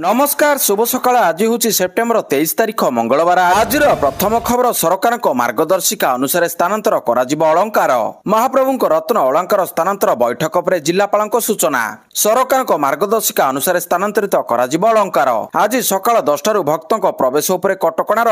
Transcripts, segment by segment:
नमस्कार शुभ सकाळ आज हूँ सेप्टेम्बर 23 तारिख मंगलवार। आज प्रथम खबर सरकार मार्गदर्शिका अनुसार स्थानांतर अलंकार महाप्रभु रत्न अलंकार स्थानांतर बैठक पर जिलापाल सूचना। सरकार मार्गदर्शिका अनुसार स्थानांतरित अलंकार आज सकाळ 10 भक्त प्रवेश उपर कटकणा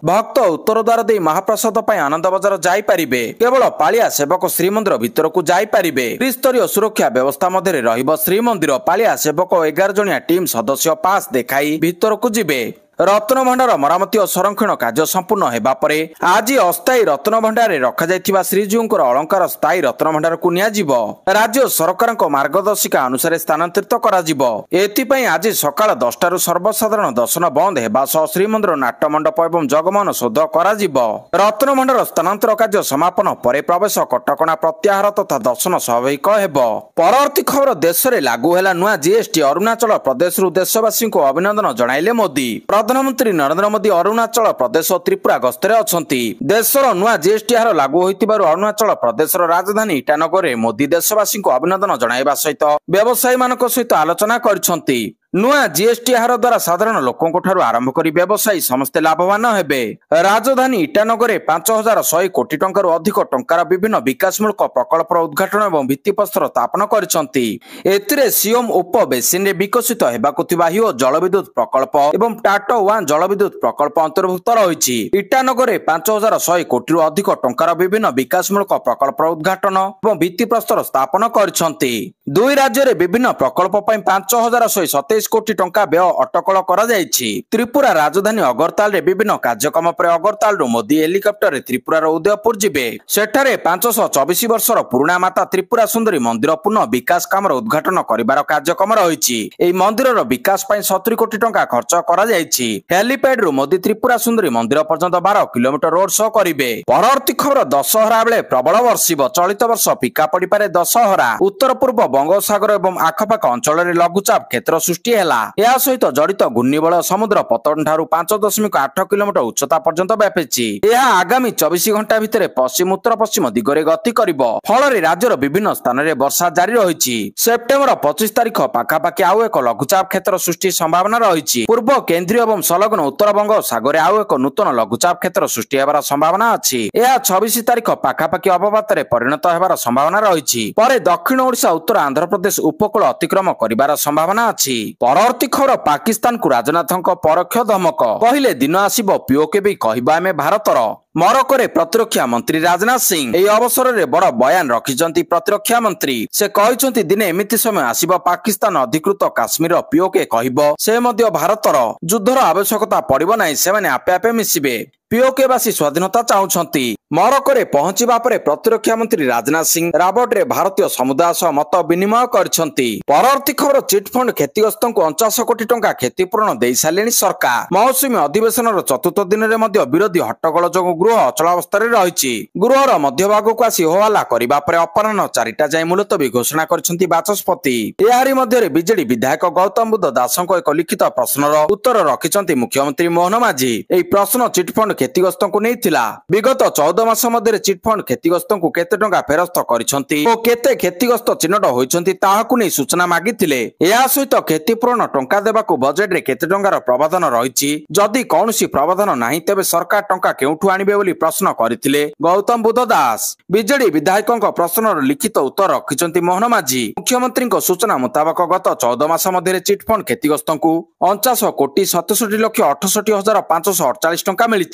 भक्त उत्तर द्वार दे महाप्रसाद आनंद बजार जापारे केवल पालिया सेवक श्रीमंदिर भितर को जापारे। त्रिस्तरीय सुरक्षा व्यवस्था मध्य श्रीमंदिर पालिया सेवक 11 जणिया टीम सदस्य पास देखाई भितर को जिबे। रत्न भंडार मरामती और संरक्षण कार्य संपूर्ण होगा पर आज अस्थायी रत्न भंडार रखा जायथिबा श्रीजीउंकर अलंकार स्थायी रत्न भंडार को नियाजिबो। राज्य सरकार मार्गदर्शिका अनुसार स्थानांतरित कराजिबो। एथिपई आज सकाळ 10 सर्वसाधारण दर्शन बंद हेबा सह श्रीमंदिर नाट्यमंडप एवं जगमोहन शोध कराजिबो। रत्न भंडार स्थानांतर कार्य समापन पर प्रवेश कटकणा प्रत्याहार तथा दर्शन स्वाभाविक हेबो। परवर्ती खबर देश में लागू है नुआ जीएसटी अरुणाचल प्रदेश देशवासी को अभिनंदन जणाइले मोदी। प्रधानमंत्री नरेंद्र मोदी अरुणाचल प्रदेश और त्रिपुरा गस्तरे अछंती। देशर नुआ जीएसटी हार लागू होइतिबारु अरुणाचल प्रदेश राजधानी ईटानगर में मोदी देशवासी को अभिनंदन जणाइबा सहित व्यवसायी मानक सहित आलोचना करछंती। नुआ जीएसटी हार द्वारा साधारण लोकों ठारू आरंभ करी व्यवसायी समस्ते लाभवान हेबे। राजधानी ईटानगर 5100 कोटी टंकार अधिक टंकार विभिन्न विकासमूलक प्रकल्पर उद्घाटन और भित्तिप्रस्तर स्थापन करछंती। एतिरे सियोम उप बेसिन रे विकसित हेबाकु थिबा हिओ जलविद्युत प्रकल्प एवं टाटो 1 जलविद्युत प्रकल्प अंतर्भुक्त रहिछि। ईटानगर 5100 कोटी अधिक टंकार विभिन्न विकासमूलक प्रकल्पर उद्घाटन और भित्तिप्रस्तर स्थापन करछंती। दुई राज्य में विभिन्न प्रकल्प 5127 कोटी टंका व्यय अटकल करा जायछि। त्रिपुरा राजधानी अगरताल रे विभिन्न कार्यक्रम पर अगरताल रु मोदी हेलिकॉप्टर त्रिपुरा उदयपुर जिबे। सेठारे 524 वर्षर पुराणा माता त्रिपुरा सुंदरी मंदिर पुनः विकास काम उद्घाटन करिवार कार्यक्रम रहिछि। एई मंदिरर विकास पई 70 कोटी टंका खर्च करा जायछि। हेलीपैड रु मोदी त्रिपुरा सुंदरी मंदिर पर्यंत 12 किलोमीटर रोड शो करिवे। परवर्ती खबर दशहरा बेले प्रबल वर्षिब। चलित वर्ष फिका पड़ी पारे दशहरा। उत्तर पूर्व बंगोपसागर एवं आखपाख अंचल में लघुचाप क्षेत्र सृष्टि या सहित जड़ित घूर्णिबल समुद्र पतन ठारू 5.8 किलोमीटर उच्चता पर्यंत व्यापी। यह आगामी 24 घंटा भितर पश्चिम उत्तर पश्चिम दिगरे गति करिबो। फल राज्यर विभिन्न स्थान में वर्षा जारी रही। सेप्टेम्बर 25 तारिख पाखापाखि आउ एक लघुचाप क्षेत्र सृष्टि संभावना रही। पूर्व केन्द्रीय एवं संलग्न उत्तर बंग सागर आउ एक नूतन लघुचाप क्षेत्र सृष्टि होबार संभावना अच्छी। यह 26 तारिख पाखापाखि अवपात परिणत होबार संभावना रही। पर दक्षिण ओडिशा उत्तर आंध्र प्रदेश उपकूल अतिक्रम करिबार संभावना अच्छी। परवर्ती खबर पाकिस्तान को राजनाथ परोक्ष धमक कहले दिन आसिबो पीओके भी कहबा आमे भारतर। मरकोरे प्रतिरक्षा मंत्री राजनाथ सिंह एई अवसर रे बड़ बयान रखिजंती। प्रतिरक्षा मंत्री से कहिसंती दिने एमिति समय आसिबो पाकिस्तान अधिकृत काश्मीर पीओके कहबो से मध्य भारतर युद्धर आवश्यकता पड़िबो नाही। से माने आपे आपे मिसिबे। पीओकेवासी स्वाधीनता चाहूछंती। मरकोरे पहुंचीबा परे प्रतिरक्षा मंत्री राजनाथ सिंह राबर्ट रे भारतीय समुदाय सह मत विनिमय करछंती। परवर्ती खबर चिटफंड क्षतिग्रस्त को 49 कोटी टंका क्षतिपूरण देई सालेनी सरकार। मौसुमी अधिवेशन चतुर्थ दिन में मध्य विरोधी हट्टगोल जो गृह अचलावस्था रही। गृहर मध्यभाग को आसी होहल्ला करबा परे अपराह्न 4टा जाए मुलतवी घोषणा करछंती बाचस्पति। एहारी मध्य बीजेडी विधायक गौतम बुद्ध दासक एक लिखित प्रश्नर उत्तर रखिछंती मुख्यमंत्री मोहन माझी। एई प्रश्न चिटफंड क्षतिग्रस्त को नैथिला। विगत 14 मास मध्य चिटफंड क्षतिग्रस्त को केते टंका फेरस्त करिसंती ओ केते क्षतिग्रस्त चिन्हट होइसंती ताहाकु नै सूचना मागिथिले। एहा सहित क्षतिपूरण टंका देबाकू बजेट रे केते टंकार प्रावधान रहिछि। जदि कोनोसी प्रावधान नाही तेबे सरकार टंका केउठु आनिबे बोली प्रश्न करथिले गौतम बुद्ध दास। बीजेडी विधायकक प्रश्नर लिखित उत्तर रखिसंती मोहन माझी। मुख्यमंत्री सूचना मुताबक गत 14 मास मध्य चिटफंड क्षतिग्रस्त को 49 कोटी 67 लक्ष 68,548 टंका मिली।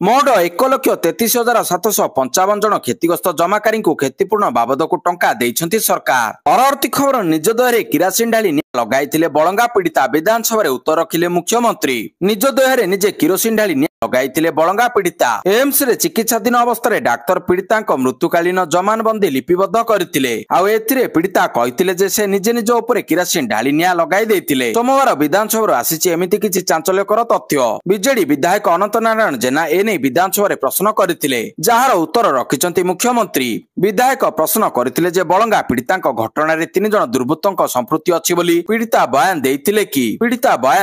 मोट 1,33,755 जन क्षतिग्रस्त जमाकारी को क्षतिपूर्ण बाबद को टंका देइछंती सरकार। परवर्ती खबर निज दयारे किरासिन ढाली लगाइथिले बळंगा पीड़िता। विधानसभा उत्तर रखिले मुख्यमंत्री। निज दयारे निजे किरोसिन ढाली लगाइथिले बळंगा पीड़िता। एम्स रे चिकित्साधीन अवस्था डाक्तर पीड़िता मृत्युकालीन जमानबंदी लिपिबद्ध करथिले। आउ एथिरे पीड़िता कहिथिले जे से निजे निज उपरे किरासिन ढाली निया लगाई देथिले। सोमवार विधानसभा आसीछि एमिति किछि चांचल्यकर तथ्य। बीजेडी विधायक अनंत नारायण जेना एने विधानसभा प्रश्न करथिले जार उत्तर रखिछंती मुख्यमंत्री। विधायक प्रश्न करथिले जे बळंगा पीड़िता घटना रे 3 जन दुर्बृत्तक संपृक्ति अछि बोली पीड़िता बयान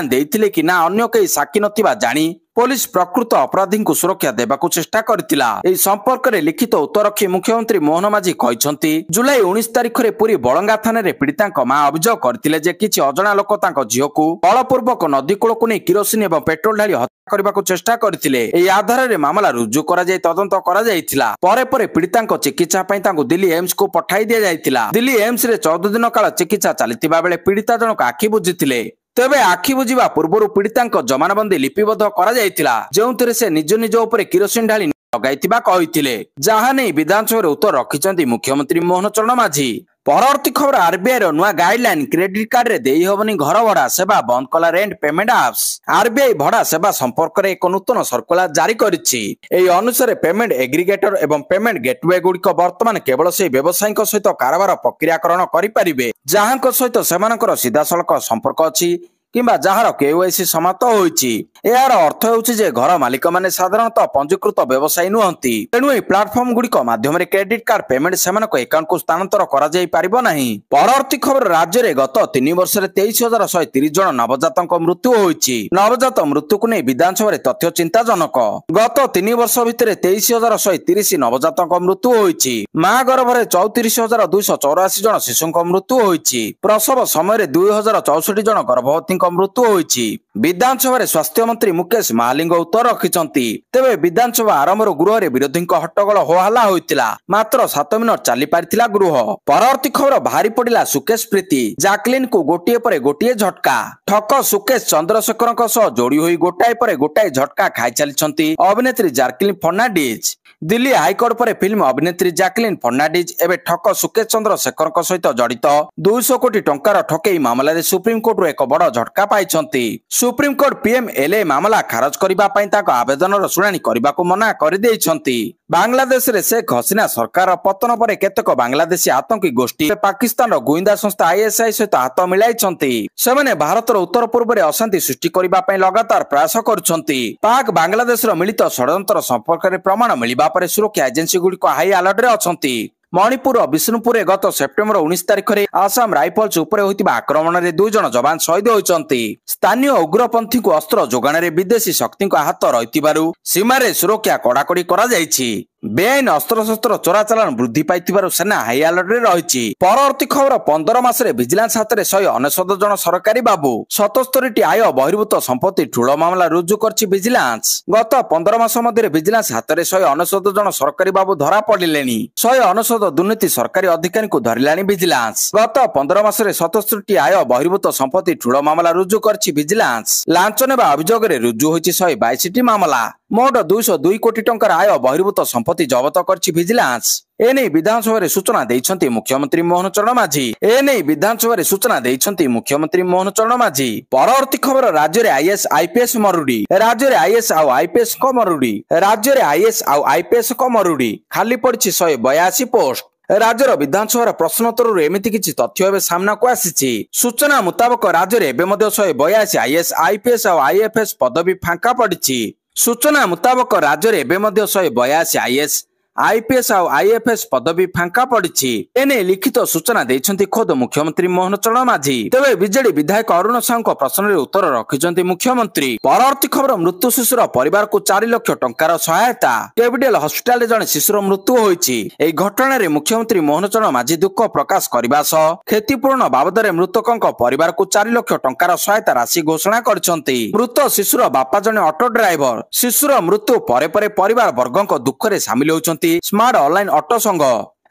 देथिले कि ना अन्य केही साक्षी नथिबा जानी पुलिस प्रकृत अपराधी को सुरक्षा देबाकू चेष्टा करथिला। एही संपर्क रे लिखित उत्तर रखी मुख्यमंत्री मोहन माझी कहिसंती जुलाई 19 तारिख रे पुरी बळंगा थाना रे पीड़ितांक मां अभियोग करथिले जे किछि अजଣା लोक तांक झियोकू बलपूर्वक नदी कूलकू नै किरोसिन एवं पेट्रोल ढाली हत्या करबाकू चेष्टा करथिले। एही आधार रे मामला रुजु करा जाय तदंत करा जायथिला। परे परे पीड़ितांक चिकित्सा पई तांकू दिल्ली एम्स को पठाई दिया जायथिला। दिल्ली एम्स रे 14 दिन काल चिकित्सा चलितिबा बेले पीड़िता जनक आखि बुझिथिले। तेबे आखि बुझिबा पूर्वरु पीड़ितांक जमानबंदी लिपिबद्ध करा जायथिला जेउथिरे से निज निज उपरे किरोसिन ढाली लगाइतिबा कहिथिले। जहा नै विधानसभा रे उत्तर रखिचंती मुख्यमंत्री मोहन चरण माझी। परवर्ती खबर आरबीआई रो नुआ गाइडलाइन क्रेडिट कार्ड रे देई होबनी घर भड़ा सेवा बंद कला रेंट पेमेंट एप्स। आरबीआई भड़ा सेवा संपर्क रे एक नूतन सर्कुलर जारी करिछि। एही अनुसार पेमेंट एग्रीगेटर एवं पेमेंट गेटवे गुड़िक वर्तमान केवल से व्यवसायिक सहित कारबार प्रक्रियाकरण करि परिबे जहांक सहित सेमानकर सीधासलख संपर्क अछि किंबा जहार केवाईसी समाप्त होईछि। यार अर्थ होउछि जे घर मालिक माने साधारणतः पंजीकृत व्यवसायी नुहंती। तेणु ए प्लाटफॉर्म गुड़िक माध्यम रे क्रेडिट कार्ड पेमेंट सेमानक अकाउंट को स्थानांतर करा जाय पारिबो नाही। परवर्ती खबर राज्य रे गत 3 वर्ष रे 23130 जन नवजातक मृत्यु होईछि। नवजात मृत्यु को नै विधानसभा रे तथ्य चिंताजनक। गत 3 वर्ष भितरे 23130 नवजातक मृत्यु होईछि। मां गर्भ रे 34284 जन शिशुक मृत्यु होईछि। प्रसव समय रे 2064 जन गर्भवती मृत्यु होईछि। विधानसभा रे स्वास्थ्य मंत्री मुकेश महालिंग उत्तर रखिचंती। तेबे विधानसभा आरंभ गृह रे विरोधी हट्टगोल होहल्ला होइतिला। मात्र 7 मिनिट चली पारिथिला गृह। परवर्ती खबर भारी पड़िला सुकेश प्रीति जैकलिन को गोटिए परे गोटिए झटका। ठक सुकेश चंद्रशेखरक सह जोड़ी होई गोटाए परे गोटाए झटका खाई चलीचंती अभिनेत्री जैकलिन फर्नांडिज। दिल्ली हाईकोर्ट पर फिल्म अभिनेत्री जैकलिन फर्नांडिज एवं ठक सुकेश चंद्रशेखर सहित जड़ित 200 कोटी टंकार ठकेई मामला रे सुप्रीम कोर्ट एक बड़ झटका पाइछंती। सुप्रीम कोर्ट पीएमएलए मामला खारज करिबा पई ताको आवेदन शुणाणी करबा को मना करि देइछंती। बांग्लादेश रे शेख हसीना सरकार पतन पर केतक बांग्लादेशी आतंकी गोष्ठी पाकिस्तान रो गुइंदा संस्था आईएसआई सहित हाथ मिलाइछंती। सेमाने भारत रो उत्तर पूर्व रे अशांति सृष्टि करबा पई लगातार प्रयास करुछंती। पाक बांग्लादेश रो मिलित षडयंत्र संपर्क रे प्रमाण मिलिबा परे सुरक्षा एजेंसी गुडी को हाई अलर्ट रे अछंती। मणिपुर विष्णुपुर गत सेप्टेम्बर 19 तारिख रे आसाम राइफल्स उपरे होइतिबा आक्रमण रे 2 जन जवान शहीद होइचंती। स्थानीय उग्रपंथी को अस्त्र जोगाण रे विदेशी शक्ति को हाथ रहितिबारु सीमा रे सुरक्षा कड़ाकड़ी करा जायछि। बेआईन अस्त्र शस्त्र चोराचालान वृद्धि पाइतिबारु सेना हाई अलर्ट रे रहिछि। परवर्ती खबर 15 मास रे विजिलेंस हाथ रे 199 जन सरकारी बाबू 77 टी आय बहिर्भूत संपत्ति ठूल मामला रुजु करछि विजिलेंस। गत 15 मास मध्ये रे विजिलेंस हाथ रे 199 जन सरकारी बाबू धरा पड़िलेनी। 199 दुर्नीति सरकारी अधिकारी को धरिलानी विजिलेंस। गत 15 मास रे 77 टी आय बहिर्भूत संपत्ति ठूल मामला रुजु करछि विजिलेंस। लांच नेबा अभियोग रे रुजु होइछि 122 टी मामला। मोट 202 कोटी टंकार आय बहिर्भूत संपत्ति जब्त करछि विजिलेंस। एने विधानसभा रे सूचना दैछंती मुख्यमंत्री मोहन चरण माझी। एने विधानसभा रे सूचना दैछंती मुख्यमंत्री मोहन चरण माझी। परवर्ती खबर राज्य रे आईएएस आईपीएस मरुडी। राज्य रे आईएएस आ आईपीएस को मरुडी। राज्य रे आईएएस आ आईपीएस को मरुडी। खाली पड़छि 182 पोस्ट। राज्यर विधानसभा प्रश्नोत्तर एमती किछि तथ्य एवं सामना को आसी। सूचना मुताबक राज्य में एवं 182 आईएएस आईपीएस और आईएफएस पदवी फांका पड़ी। सूचना मुताबक राज्य में एवं 182 आईएएस आईपीएस और आईएफएस पदवी फांका पड़ी। एने लिखित सूचना देइछंती खोद मुख्यमंत्री मोहन चरण माझी। तेबे बीजेडी विधायक अरुण साहू प्रश्न रे उत्तर रखिछंती मुख्यमंत्री। परवर्ती खबर मृत्यु शिशुर परिवार को 4 लाख टंकार सहायता। कैपिटल हॉस्पिटल जने शिशुर मृत्यु होईछि। एही घटना रे मुख्यमंत्री मोहन चरण माझी दुख प्रकाश करबा सह क्षतिपूर्ण बाबद रे मृतकक परिवार को 4 लाख टंकार सहायता राशि घोषणा करछंती। मृत शिशुर बापा जने ऑटो ड्राइवर। शिशुर मृत्यु परे परे परिवार वर्गक दुख रे शामिल होउछंती स्मार्ट ऑनलाइन ऑटो संघ।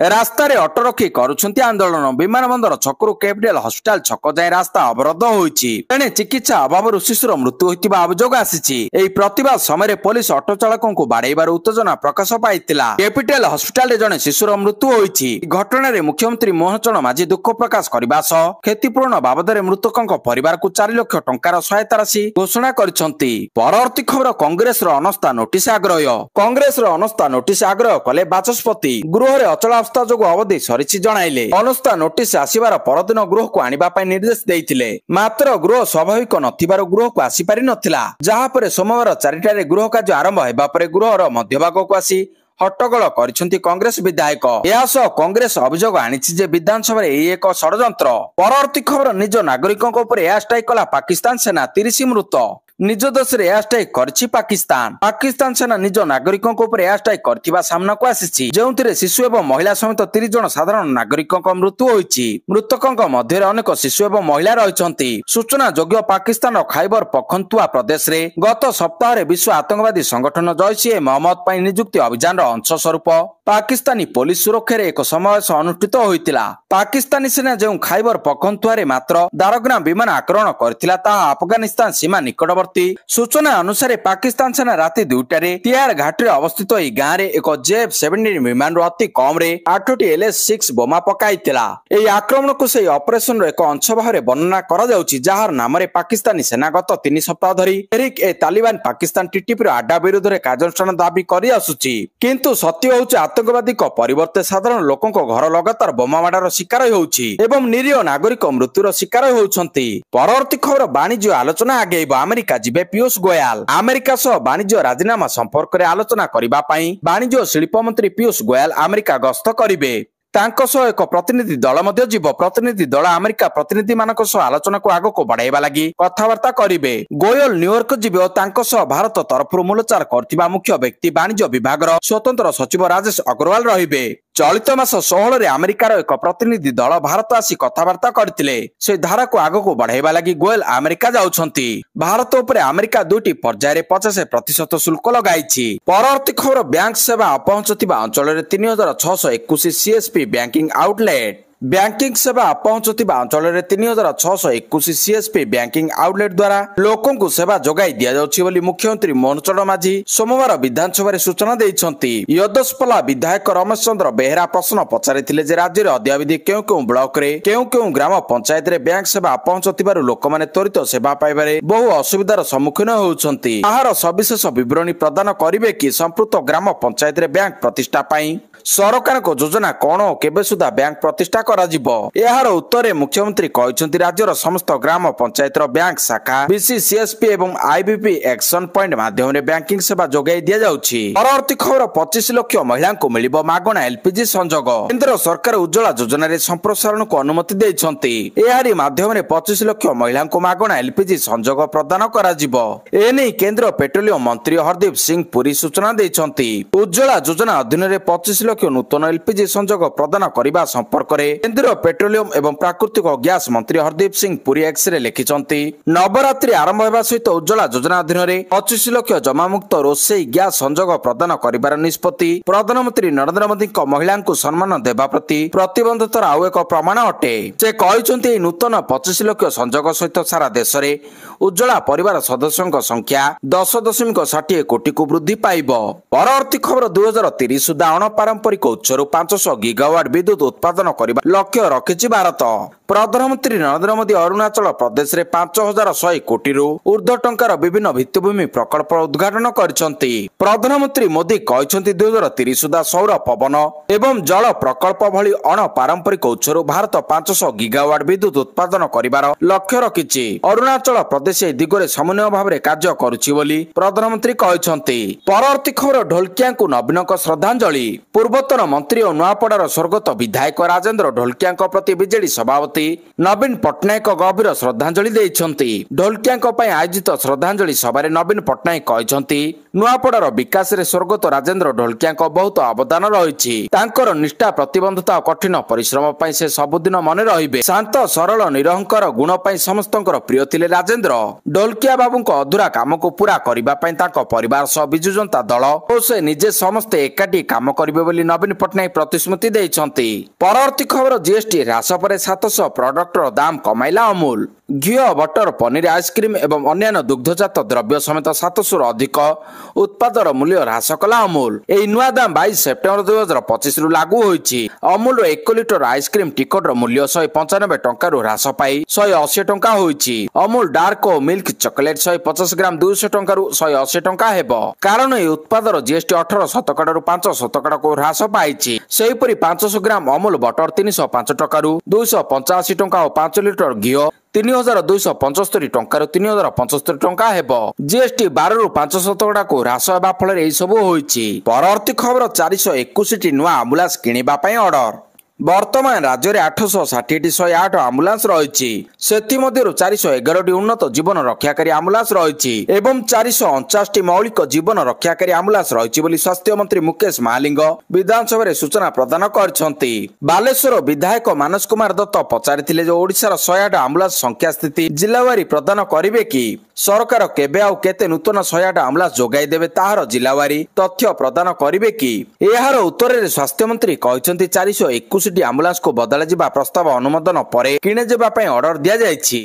रास्ता रे ऑटो रखी करुछंती आंदोलन। विमानबंदर छकरू कैपिटल हॉस्पिटल छक जाय रास्ता अवरोध होईछि। तेणे चिकित्सा अभाव शिशुर मृत्यु होइतिबा अभियोग आसीछि। एही प्रतिवाद समय पुलिस ऑटो चालकों को बाड़ेइबार उत्तेजना प्रकाश पाइतिला। कैपिटल हॉस्पिटल रे जने शिशुर मृत्यु होईछि। घटना रे मुख्यमंत्री मोहन चरण माझी दुख प्रकाश करबा सह क्षतिपूर्ण बाबद रे मृतकक परिवार को 4 लाख टंकार सहायता राशि घोषणा करछंती। परवर्ती खबर कांग्रेस रो अनस्था नोटिस आग्रह। कांग्रेस रो अनस्था नोटिस आग्रह कले बाचस्पति। गृह रे अचल जो अवधि सरिछि जणाइले। अनस्था नोटिस आसीबार परदिन गृह को आनिबा पई निर्देश देइथिले। मात्र गृह स्वाभाविक नथिबार गृह को आसी पारि नथिला। जहा पर सोमवार 4टा रे गृह कार्य आरंभ हेबा परे गृहर मध्यभाग को आसी हट्टगोल करिसेंती कांग्रेस विधायक। यासह कांग्रेस अभियोग आनिछि जे विधानसभा रे एक षडयंत्र। परवर्ती खबर निज नागरिकों ऊपर एयर स्ट्राइक कला पाकिस्तान सेना 30 मृत। निज देश रे एयर स्ट्राइक करछि पाकिस्तान सेना निज नागरिकों ऊपर एयर स्ट्राइक करथिबा सामना को आसीछि जेउथिरे शिशु एवं महिला समेत 30 जन साधारण नागरिकों मृत्यु होईछि। मृतकों मध्य अनेक शिशु एवं महिला रहिछन्ति। सूचना योग्य पाकिस्तान खैबर पखतुआ प्रदेश रे गत सप्ताह विश्व आतंकवादी संगठन जैश-ए-मोहम्मद पर नियुक्ति अभियान अंश स्वरूप पाकिस्तानी पुलिस सुरक्षा एक समावेश अनुष्ठित होइतिला। पाकिस्तानी सेना जो खैबर पखतुआ मात्र दारग्राम विमान आक्रमण करथिला ताहा अफगानिस्तान सीमा निकटवर्ती। सूचना अनुसार पाकिस्तान सेना राति 2टारे तिहार घाटी अवस्थित एई गाँ रे एक JF-17 विमान अति कम रे 8टी LS-6 बोमा पकाइतिला। एई आक्रमण को से ऑपरेशन रो एक अंश भाବରେ वर्णना करा जाउछि जहार नाम रे पाकिस्तानी सेना गत 3 सप्ताह धरि तहरीक-ए-तालिबान पाकिस्तान टीटीपी आड्डा विरुद्ध रे कार्यानुष्ठान दाबी करि आसुछि। किंतु सत्य होउछि आतंकवादी परिवर्ते साधारण लोकों घर लगातार बोमा माडार शिकार होउछि एवं निरीह नागरिक मृत्युर शिकार होउछन्ति। परवर्ती खबर वाणिज्य आलोचना आगेइब अमेरिका जिबे पीयूष गोयल। अमेरिका सह वाणिज्य राजीनामा संपर्क रे आलोचना करिबा पई वाणिज्य शिल्प मंत्री पीयूष गोयल अमेरिका गस्त करिबे। तांको सह एक प्रतिनिधि दल मध्य जीव। प्रतिनिधि दल अमेरिका प्रतिनिधि मानक सह आलोचना को आगो को बढ़ाइबा लागि कथावार्ता करिबे। गोयल न्यूयॉर्क जीव और तांको सह भारत तरफरु मूलचार करथिबा मुख्य व्यक्ति वाणिज्य विभागर स्वतंत्र सचिव राजेश अग्रवाल रहिबे। चलित मास 16 रे अमेरिकार एक प्रतिनिधि दल भारत आसी कथावार्ता करथिले। से धारा को आगो को बढ़ाइबा लागि गोयल अमेरिका जाउछन्ति। भारत उपरे अमेरिका 2टी पर्याय रे 50% शुल्क लगाइछि। परवर्ती खबर बैंक सेवा अपहुंचुथिबा अंचल रे 3621 CSP बैंकिंग आउटलेट। बैंकिंग सेवा अपहुंचुथिबा अंचल रे 3621 CSP बैंकिंग आउटलेट द्वारा लोकों को सेवा जोगाई दिया जाउछि बोली मुख्यमंत्री मोहन चरण माझी सोमवार विधानसभा रे सूचना दैछन्ति। यदस्पला विधायक रमेश चंद्र बेहरा प्रश्न पचारिथिले जे राज्य रे अद्यावधि केउ ब्लॉक रे केउ ग्राम पंचायत रे बैंक सेवा अपहुंचुथिबारु लोक माने त्वरित सेवा पाइबारे बहु असुविधार सम्मुखीन होउछन्ति। आहार सविशेष विवरणी प्रदान करिवे कि संपुक्त ग्राम पंचायत रे बैंक प्रतिष्ठा पाई सरकार को योजना कोन केबे सुधा बैंक प्रतिष्ठा करा जिवो। एहार उत्तरे मुख्यमंत्री कहिसंति राज्यर समस्त ग्राम पंचायत रो बैंक शाखा बीसी CSP एवं IBP एक्शन पॉइंट माध्यम रे बैंकिंग सेवा जोगाई दिया जाउछि। परवर्ती खबर 25 लाख महिला को मिलिबो मागणा LPG संजोग। केंद्र सरकार उज्ज्वला योजना रे संप्रसारण को अनुमति दैछंती। एहारी माध्यम रे 25 लाख महिला को मागणा LPG संजोग प्रदान करा जिवो। एने केंद्र पेट्रोलियम मंत्री हरदीप सिंह पुरी सूचना दैछंती। उज्ज्वला योजना अधीन रे 25 लाख नूतन LPG संजोग प्रदान करबा संपर्क रे केंद्रीय पेट्रोलियम एवं प्राकृतिक गैस मंत्री हरदीप सिंह पुरी एक्स रे लिखिचंती। नवरात्रि आरंभ हेबा सहित उज्ज्वला योजना अधीन रे 25 लाख जमामुक्त रोषेई गैस संजोग प्रदान करिबार निष्पत्ति प्रधानमंत्री नरेंद्र मोदी को महिला को सम्मान देबा प्रति प्रतिबद्धतार आउ एक प्रमाण अटे। से कहिसंती नूतन 25 लाख संजोग सहित सारा देश रे उज्ज्वला परिवार सदस्यों संख्या 10.60 कोटी को वृद्धि पाइब। परवर्ती खबर 2030 सुधा अणपारंपरिक उत्सरू 500 गीगावाट विद्युत उत्पादन करने लक्ष्य रखिछि भारत। प्रधानमंत्री नरेंद्र मोदी अरुणाचल प्रदेश रे 5100 कोटी ऊर्ध्व टंकार विभिन्न भित्तिभूमि प्रकल्प उद्घाटन करिसंती। प्रधानमंत्री मोदी कहिसंती 2030 सुधा सौर पवन एवं जल प्रकल्प भली अणपारंपरिक उत्सरू भारत 500 गीगावाट विद्युत उत्पादन करिबार लक्ष्य रखिछि। अरुणाचल प्रदेश ए दिगरे समन्वय भाବରେ କାର୍ଯ୍ୟ କରୁछि बोली प्रधानमंत्री कहिसंती। परवर्ती खबर ढोलकिया को नवीन श्रद्धांजलि। पूर्वतन मंत्री और नुआपड़ार स्वर्गत विधायक राजेंद्र ढोलकिया प्रति बीजेडी सभापति नवीन पट्टनायक गभीर श्रद्धांजलि दैछंती। ढोलकिया पई आयोजित श्रद्धांजलि सभा नवीन पट्टनायक कहिसंती नुआपड़ार विकास रे स्वर्गत राजेंद्र ढोलकिया बहुत अवदान रहिछि। तांकर निष्ठा प्रतिबद्धता और कठिन परिश्रम पई से सबुदिन मने रहिबे। शांत सरल निरहंकार गुण पई समस्तंकर प्रिय थिले राजेंद्र। ढोलकिया बाबूंको अधूरा काम को पूरा करिबा पई तांको परिवार सह बिजु जनता दल और से निजे समस्ते एकाठी काम करिबे बोली नवीन पट्टनायक प्रतिश्रुति दैछंती। परवर्ती खबर जीएसटी ह्रास पर 700 प्रोडक्टर दाम कमाइला अमूल। घी बटर पनीर आइसक्रीम एवं अन्य दुग्धजात द्रव्य समेत 700 अधिक उत्पादर मूल्य ह्रास कला अमूल। एही नुआ दाम 22 सेप्टेम्बर 2025 रु लागू होईछि। अमूल 1 लिटर आइसक्रीम टिकट मूल्य 195 टंका रु ह्रास पाई 180 टंका होईछि। अमूल डार्क और मिल्क चॉकलेट 150 ग्राम 200 टंका रु 180 टंका हेबो। कारण ए उत्पादर जीएसटी 18% रु 5% को ह्रास पाइछि। सेहिपरि 500 ग्राम अमूल बटर 305 टंका रु 285 टंका और 5 लिटर घी 3275 टंका 3075 टंका हेबो। जीएसटी 12 रु 5% को ह्रास हेबा फल एही सब होईछि। परवर्ती खबर 421 टी नुआ एम्बुलेंस किनिबा पई ऑर्डर। ବର୍ତ୍ତମାନ ରାଜ୍ୟରେ 860ଟି 108 ଆମ୍ବୁଲାନ୍ସ ରହିଛି। ସେଥିମଧ୍ୟରୁ 411ଟି ଉନ୍ନତ ଜୀବନ ରକ୍ଷାକାରୀ ଆମ୍ବୁଲାନ୍ସ ରହିଛି ଏବଂ 449ଟି ମୌଳିକ ଜୀବନ ରକ୍ଷାକାରୀ ଆମ୍ବୁଲାନ୍ସ ରହିଛି ବୋଲି ସ୍ୱାସ୍ଥ୍ୟ ମନ୍ତ୍ରୀ ମୁକେଶ ମହାଲିଙ୍ଗ ବିଧାନସଭାରେ ସୂଚନା ପ୍ରଦାନ କରିଛନ୍ତି। ବାଲେଶ୍ୱର ବିଧାୟକ ମାନସ କୁମାର ଦତ୍ତ ପଚାରିଥିଲେ ଯେ ଓଡ଼ିଶାର 108 ଆମ୍ବୁଲାନ୍ସ ସଂଖ୍ୟା ସ୍ଥିତି ଜିଲ୍ଲାୱାରୀ ପ୍ରଦାନ କରିବେ କି? ସରକାର କେବେ ଆଉ କେତେ ନୂତନ 108 ଆମ୍ବୁଲାନ୍ସ ଯୋଗାଇ ଦେବେ ତାହାର ଜିଲ୍ଲାୱାରୀ ତଥ୍ୟ ପ୍ରଦାନ କରିବେ କି? ଏହାର ଉତ୍ତରରେ ସ୍ୱାସ୍ଥ୍ୟମନ୍ତ୍ରୀ କହିଛନ୍ତି 421ଟି ଆମ୍ବୁଲାନ୍ସକୁ ବଦଳାଯିବା ପ୍ରସ୍ତାବ ଅନୁମୋଦନ ପରେ କିଣାଯିବା ପାଇଁ ଅର୍ଡର ଦିଆଯାଇଛି।